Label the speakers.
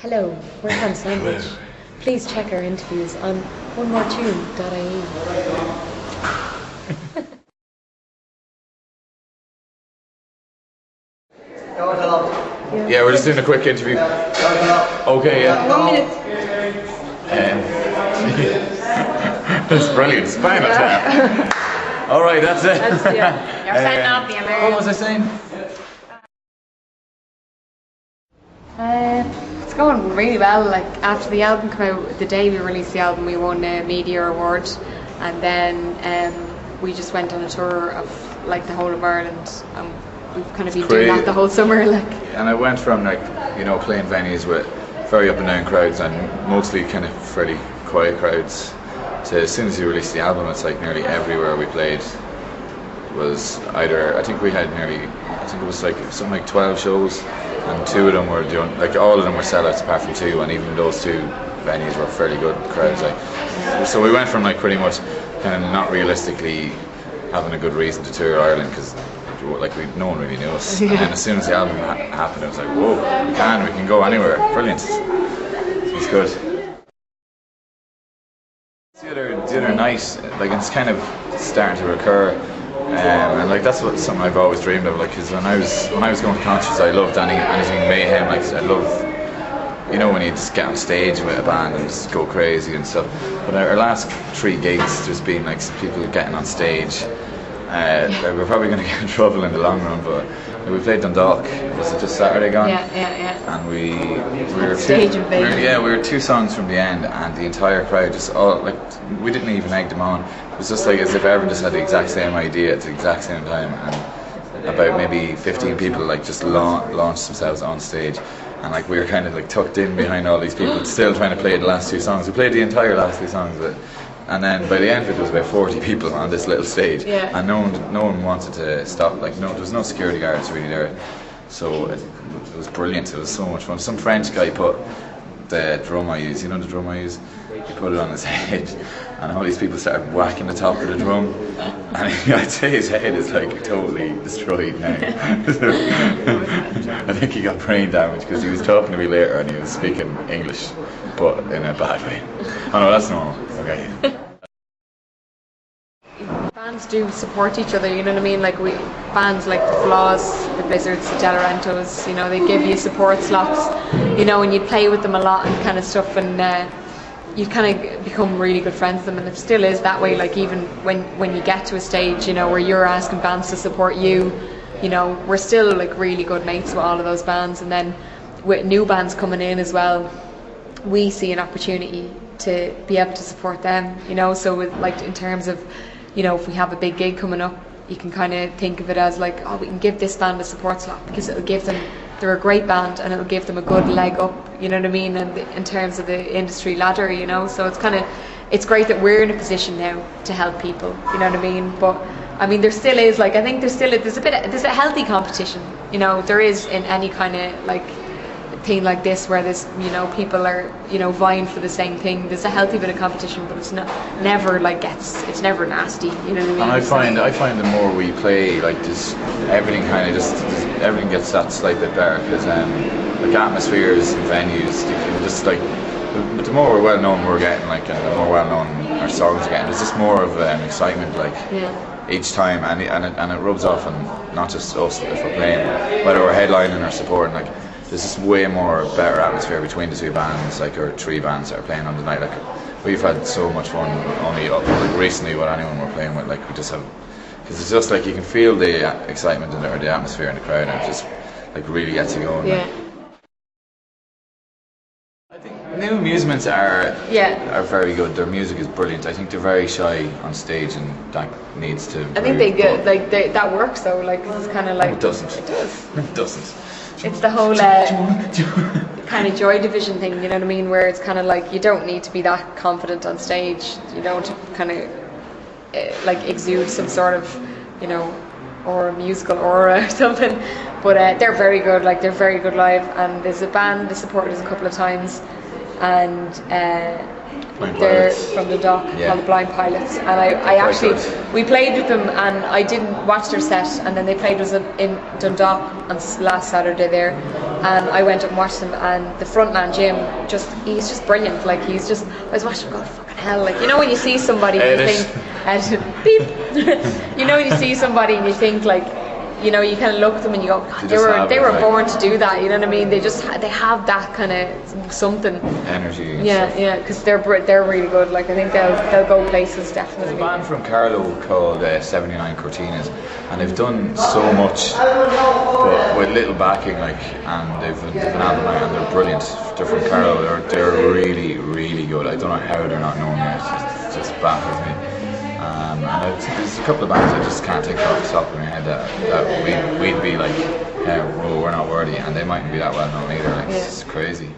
Speaker 1: Hello, we're Ham Sandwich. Please check our interviews on OneMoreTune.ie.
Speaker 2: Yeah, we're just doing a quick interview. Okay, yeah.
Speaker 1: 1 minute.
Speaker 2: That's brilliant. It's fine. Alright, that's it.
Speaker 1: You're setting off the American.
Speaker 2: What was I saying?
Speaker 1: It's going really well. Like after the album came out, the day we released the album, we won a Media Award, and then we just went on a tour of like the whole of Ireland. We've kind of been doing that the whole summer, like.
Speaker 2: And I went from like playing venues with very up and down crowds and mostly kind of fairly quiet crowds to as soon as you released the album, it's like nearly everywhere we played was either, I think it was like something like 12 shows, and 2 of them were doing, like all of them were sellouts apart from 2, and even those 2 venues were fairly good crowds. Like, so we went from like pretty much kind of not realistically having a good reason to tour Ireland because like no one really knew us, and then as soon as the album happened, it was like, whoa, we can go anywhere, brilliant. It's good. The other night, like it's kind of starting to recur, and like that's something I've always dreamed of. Like, because when I was going to concerts, I loved anything mayhem. Like I love, when you just get on stage with a band and just go crazy and stuff. But our last 3 gigs, there's been like people getting on stage. We're probably going to get in trouble in the long run, but we played Dundalk. Was it just Saturday gone?
Speaker 1: Yeah.
Speaker 2: And we were 2 songs from the end, and the entire crowd just we didn't even egg them on. It was just like as if everyone just had the exact same idea at the exact same time, and about maybe 15 people like just launched themselves on stage, and like we were kind of like tucked in behind all these people, still trying to play the last 2 songs. We played the entire last 2 songs, and then by the end of it, there was about 40 people on this little stage, and no one wanted to stop. Like there was no security guards really there, so it was brilliant. It was so much fun. Some French guy put the drum I use, the drum I use, he put it on his head, and all these people started whacking the top of the drum, and I'd say his head is like totally destroyed now. I think he got brain damage because he was talking to me later and he was speaking English, but in a bad way. Oh no, that's normal. Okay.
Speaker 1: Bands do support each other, you know what I mean? Like bands like the Flaws, the Blizzards, the Delarentos, they give you support slots, and you play with them a lot and kind of stuff, and you kind of become really good friends with them, and it still is that way. Like even when you get to a stage, where you're asking bands to support you, we're still like really good mates with all of those bands, and then with new bands coming in as well, we see an opportunity to be able to support them, so with, like in terms of, if we have a big gig coming up, you can kind of think of it as like, oh, we can give this band a support slot because it'll give them, they're a great band and it'll give them a good leg up, you know what I mean, and in terms of the industry ladder, so it's great that we're in a position now to help people, you know what I mean. But I mean, there still is, like, I think there's a healthy competition, there is in any kind of like thing like this where there's people are vying for the same thing. There's a healthy bit of competition, but it's never nasty, you know what I mean.
Speaker 2: And I find the more we play, like just everything everything gets that slight bit better because like atmospheres and venues, just like the more we're well known we're getting, like, and the more well known our songs are getting, there's just more of excitement, like each time, and it rubs off on not just us if we're playing, whether we're headlining or supporting. Like there's just way more better atmosphere between the 2 bands, like, or 3 bands that are playing on the night. Like we've had so much fun only like recently with anyone we're playing with. Like we just have, because it's just like you can feel the excitement or the atmosphere in the crowd, and it just like really gets you going.
Speaker 1: Yeah.
Speaker 2: I think new amusements are very good. Their music is brilliant. I think they're very shy on stage, and that needs to.
Speaker 1: I think that works though. Like it's kind of like
Speaker 2: it doesn't.
Speaker 1: It does.
Speaker 2: It doesn't.
Speaker 1: It's the whole kind of Joy Division thing, you know what I mean, where it's kind of like you don't need to be that confident on stage, to kind of like exude some sort of, or a musical aura or something. But they're very good, like they're very good live, and there's a band that supported us a couple of times, and They're from the dock called the Blind Pilots, and I actually we played with them, and I didn't watch their set, and then they played with us in Dundalk on last Saturday there, and I went up and watched them, and the frontman Jim, he's just brilliant. Like I was watching, God, fucking hell, like you know when you see somebody and you think, and beep, you know when you see somebody and you think like. You know, you kind of look at them and you go, God, they were born to do that. You know what I mean? They have that kind of something.
Speaker 2: Energy.
Speaker 1: Yeah, because they're really good. Like I think they'll go places definitely.
Speaker 2: There's a band from Carlow called 79 Cortinas, and they've done so much, but with little backing, like, and they've an album out, and they're brilliant. They're from Carlow. They're really, really good. I don't know how they're not known yet. It just baffles me. And there's a couple of bands I just can't think off the top of my head that we'd be like, yeah, well, we're not worthy, and they mightn't be that well known either. Like, it's crazy.